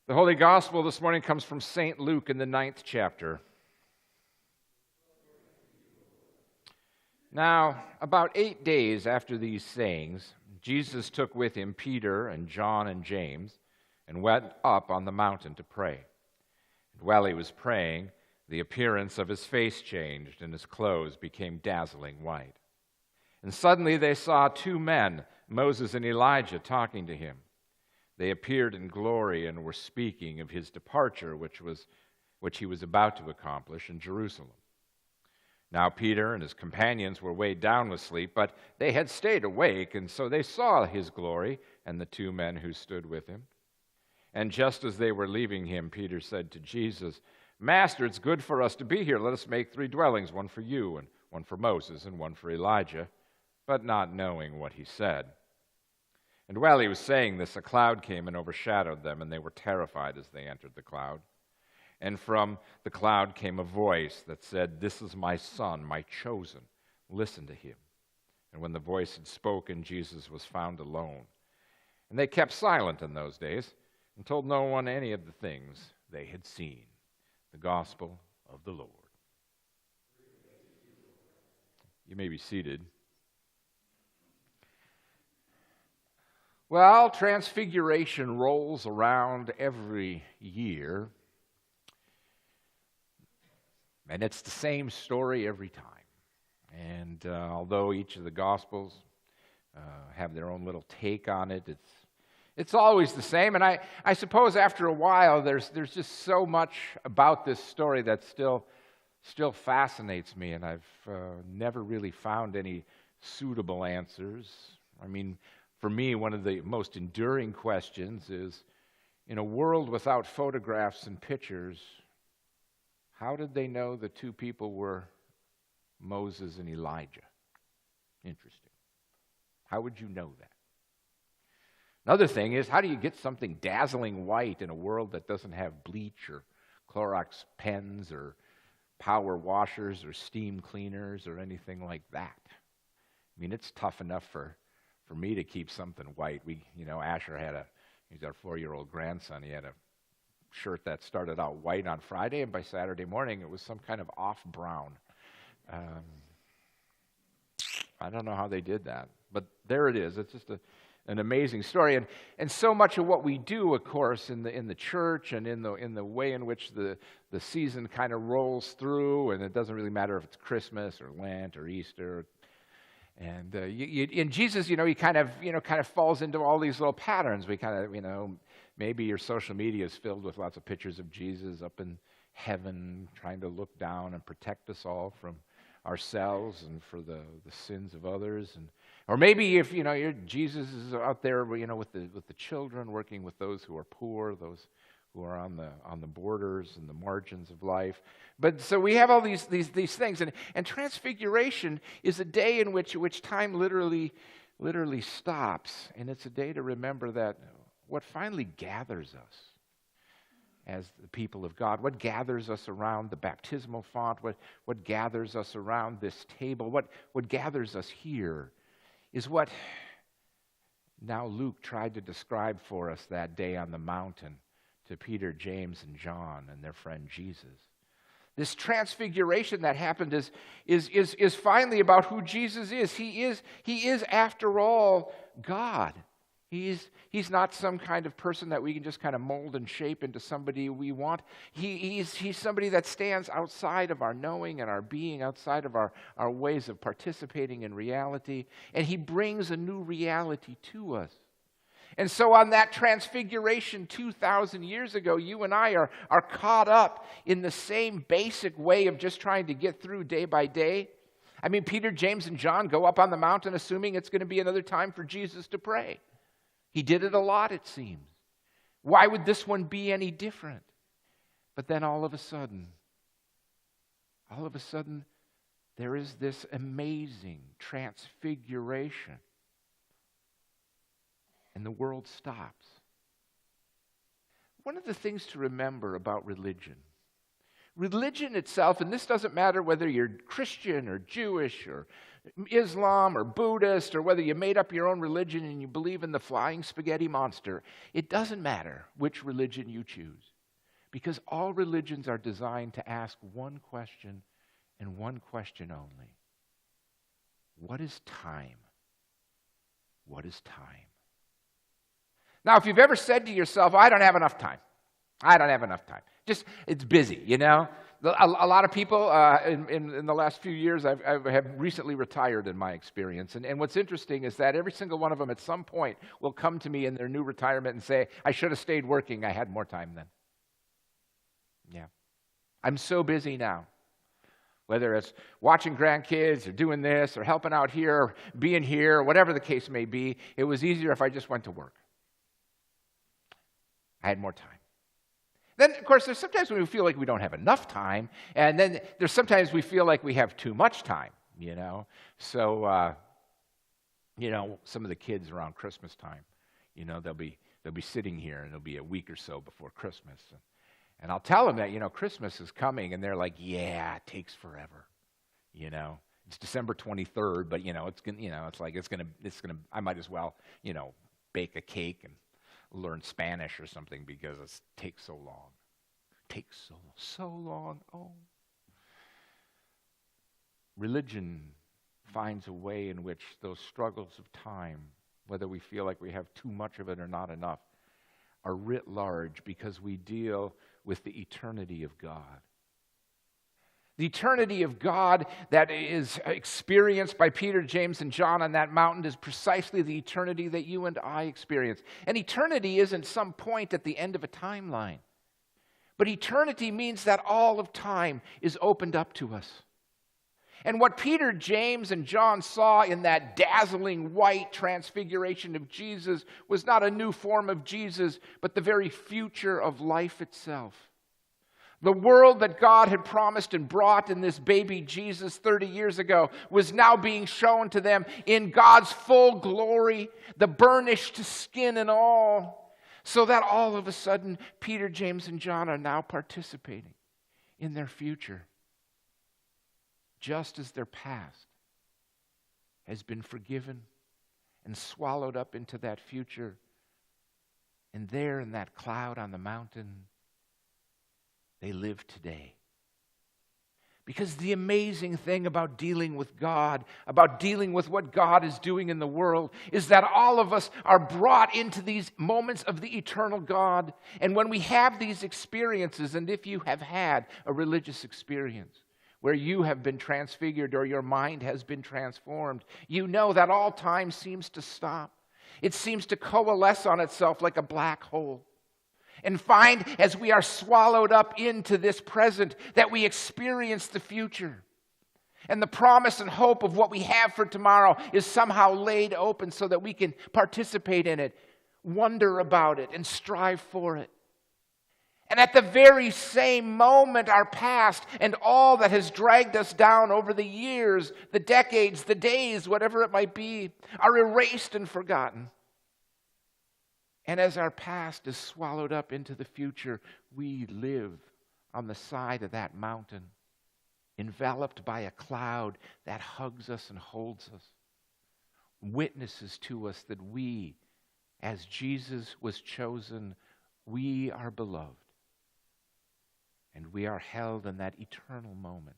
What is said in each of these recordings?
The Holy Gospel this morning comes from St. Luke in the 9th chapter. Now, about 8 days after these sayings, Jesus took with him Peter and John and James and went up on the mountain to pray. And while he was praying, the appearance of his face changed and his clothes became dazzling white. And suddenly they saw two men, Moses and Elijah, talking to him. They appeared in glory and were speaking of his departure, which he was about to accomplish in Jerusalem. Now Peter and his companions were weighed down with sleep, but they had stayed awake, and so they saw his glory and the two men who stood with him. And just as they were leaving him, Peter said to Jesus, "Master, it's good for us to be here. Let us make 3 dwellings, one for you, and one for Moses, and one for Elijah," but not knowing what he said. And while he was saying this, a cloud came and overshadowed them, and they were terrified as they entered the cloud. And from the cloud came a voice that said, "This is my son, my chosen. Listen to him." And when the voice had spoken, Jesus was found alone. And they kept silent in those days and told no one any of the things they had seen. The Gospel of the Lord. You may be seated. Well, Transfiguration rolls around every year, and it's the same story every time. And although each of the Gospels have their own little take on it, it's always the same. And I suppose after a while, there's just so much about this story that still fascinates me, and I've never really found any suitable answers. I mean, for me, one of the most enduring questions is, in a world without photographs and pictures, how did they know the two people were Moses and Elijah? Interesting. How would you know that? Another thing is, how do you get something dazzling white in a world that doesn't have bleach or Clorox pens or power washers or steam cleaners or anything like that? I mean, it's tough enough for me to keep something white. Asher he's our 4-year-old grandson. He had a shirt that started out white on Friday, and by Saturday morning it was some kind of off brown. I don't know how they did that, but there it is. It's just an amazing story, and so much of what we do, of course, in the church and in the way in which the season kind of rolls through, and it doesn't really matter if it's Christmas or Lent or Easter. And in Jesus, he kind of falls into all these little patterns. We kind of, maybe your social media is filled with lots of pictures of Jesus up in heaven, trying to look down and protect us all from ourselves and for the sins of others. Or maybe if Jesus is out there, with the children, working with those who are poor, those who are on the borders and the margins of life. But so we have all these things, and Transfiguration is a day in which time literally stops, and it's a day to remember that what finally gathers us as the people of God, what gathers us around the baptismal font, what gathers us around this table, what gathers us here, is what now Luke tried to describe for us that day on the mountain to Peter, James, and John and their friend Jesus. This transfiguration that happened is finally about who Jesus is. He is after all God. He's not some kind of person that we can just kind of mold and shape into somebody we want. He's somebody that stands outside of our knowing and our being, outside of our ways of participating in reality, and he brings a new reality to us. And so on that transfiguration 2,000 years ago, you and I are caught up in the same basic way of just trying to get through day by day. I mean, Peter, James, and John go up on the mountain assuming it's going to be another time for Jesus to pray. He did it a lot, it seems. Why would this one be any different? But then all of a sudden, there is this amazing transfiguration. And the world stops. One of the things to remember about religion itself, and this doesn't matter whether you're Christian or Jewish or Islam or Buddhist, or whether you made up your own religion and you believe in the flying spaghetti monster. It doesn't matter which religion you choose, because all religions are designed to ask one question and one question only. What is time? What is time? Now, if you've ever said to yourself, I don't have enough time. I don't have enough time. Just, it's busy, you know? A lot of people in the last few years I have recently retired in my experience. And what's interesting is that every single one of them at some point will come to me in their new retirement and say, I should have stayed working. I had more time then. Yeah. I'm so busy now. Whether it's watching grandkids or doing this or helping out here or being here or whatever the case may be, it was easier if I just went to work. I had more time. Then, of course, there's sometimes when we feel like we don't have enough time, and then there's sometimes we feel like we have too much time, you know. So, some of the kids around Christmas time, you know, they'll be sitting here, and it'll be a week or so before Christmas. And I'll tell them that, you know, Christmas is coming, and they're like, yeah, it takes forever, you know. It's December 23rd, but, you know, I might as well, you know, bake a cake and learn Spanish or something because it takes so long. Takes so long. Oh. Religion finds a way in which those struggles of time, whether we feel like we have too much of it or not enough, are writ large because we deal with the eternity of God. The eternity of God that is experienced by Peter, James, and John on that mountain is precisely the eternity that you and I experience. And eternity isn't some point at the end of a timeline. But eternity means that all of time is opened up to us. And what Peter, James, and John saw in that dazzling white transfiguration of Jesus was not a new form of Jesus, but the very future of life itself. The world that God had promised and brought in this baby Jesus 30 years ago was now being shown to them in God's full glory, the burnished skin and all, so that all of a sudden Peter, James, and John are now participating in their future, just as their past has been forgiven and swallowed up into that future. And there in that cloud on the mountain, they live today. Because the amazing thing about dealing with God, about dealing with what God is doing in the world, is that all of us are brought into these moments of the eternal God. And when we have these experiences, and if you have had a religious experience where you have been transfigured or your mind has been transformed, you know that all time seems to stop. It seems to coalesce on itself like a black hole. And find, as we are swallowed up into this present, that we experience the future. And the promise and hope of what we have for tomorrow is somehow laid open so that we can participate in it, wonder about it, and strive for it. And at the very same moment, our past and all that has dragged us down over the years, the decades, the days, whatever it might be, are erased and forgotten. And as our past is swallowed up into the future, we live on the side of that mountain, enveloped by a cloud that hugs us and holds us, witnesses to us that we, as Jesus was chosen, we are beloved. And we are held in that eternal moment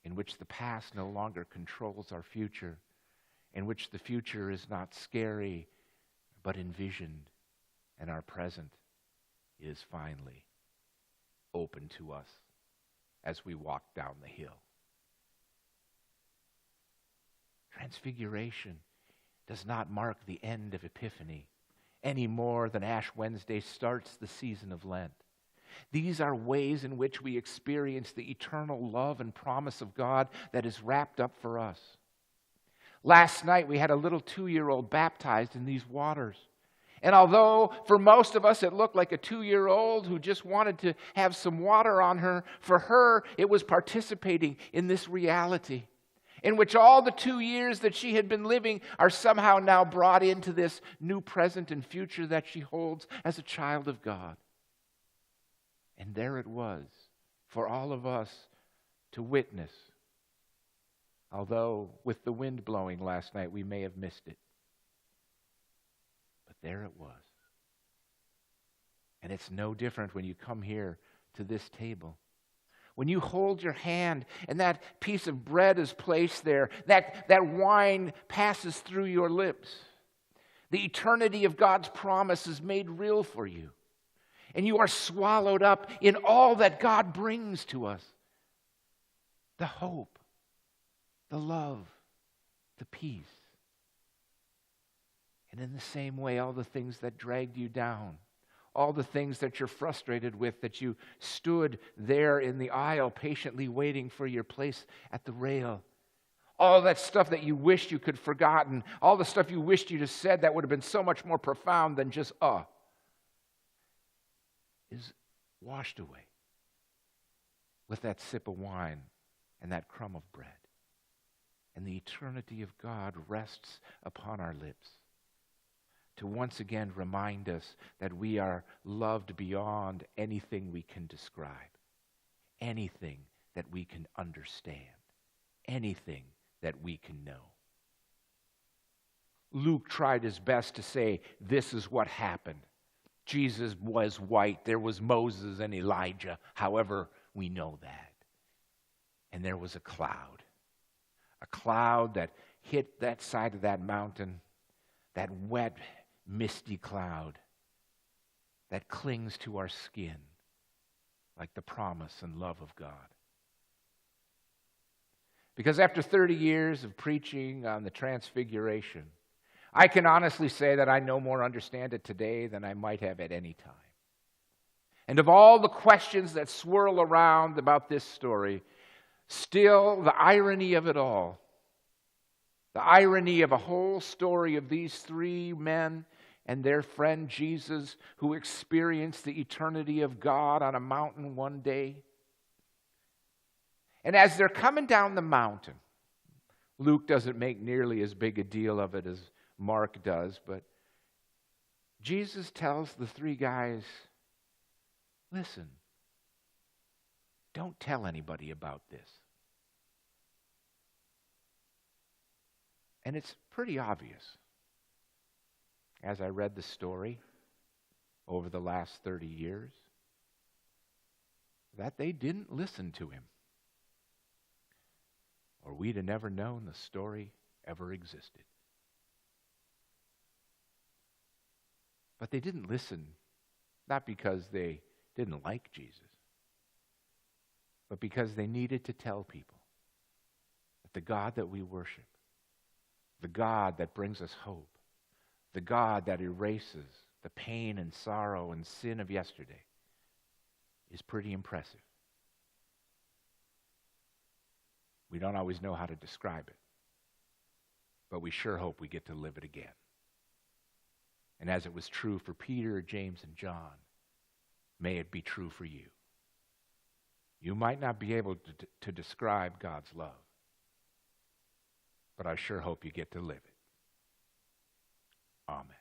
in which the past no longer controls our future, in which the future is not scary, but envisioned, and our present is finally open to us as we walk down the hill. Transfiguration does not mark the end of Epiphany any more than Ash Wednesday starts the season of Lent. These are ways in which we experience the eternal love and promise of God that is wrapped up for us. Last night, we had a little 2-year-old baptized in these waters. And although for most of us it looked like a 2-year-old who just wanted to have some water on her, for her it was participating in this reality in which all the 2 years that she had been living are somehow now brought into this new present and future that she holds as a child of God. And there it was for all of us to witness Although with the wind blowing last night, we may have missed it. But there it was. And it's no different when you come here to this table. When you hold your hand and that piece of bread is placed there, that wine passes through your lips. The eternity of God's promise is made real for you. And you are swallowed up in all that God brings to us. The hope, the love, the peace. And in the same way, all the things that dragged you down, all the things that you're frustrated with, that you stood there in the aisle patiently waiting for your place at the rail. All that stuff that you wished you could have forgotten, all the stuff you wished you'd have said that would have been so much more profound than just, is washed away with that sip of wine and that crumb of bread. And the eternity of God rests upon our lips to once again remind us that we are loved beyond anything we can describe, anything that we can understand, anything that we can know. Luke tried his best to say, this is what happened. Jesus was white. There was Moses and Elijah. However, we know that. And there was a cloud that hit that side of that mountain, that wet, misty cloud that clings to our skin like the promise and love of God. Because after 30 years of preaching on the Transfiguration, I can honestly say that I no more understand it today than I might have at any time. And of all the questions that swirl around about this story, still the irony of it all, the irony of a whole story of these three men and their friend Jesus who experienced the eternity of God on a mountain one day. And as they're coming down the mountain, Luke doesn't make nearly as big a deal of it as Mark does, but Jesus tells the three guys, listen, don't tell anybody about this. And it's pretty obvious, as I read the story over the last 30 years, that they didn't listen to him. Or we'd have never known the story ever existed. But they didn't listen, not because they didn't like Jesus, but because they needed to tell people that the God that we worship, the God that brings us hope, the God that erases the pain and sorrow and sin of yesterday, is pretty impressive. We don't always know how to describe it, but we sure hope we get to live it again. And as it was true for Peter, James, and John, may it be true for you. You might not be able to describe God's love, but I sure hope you get to live it. Amen.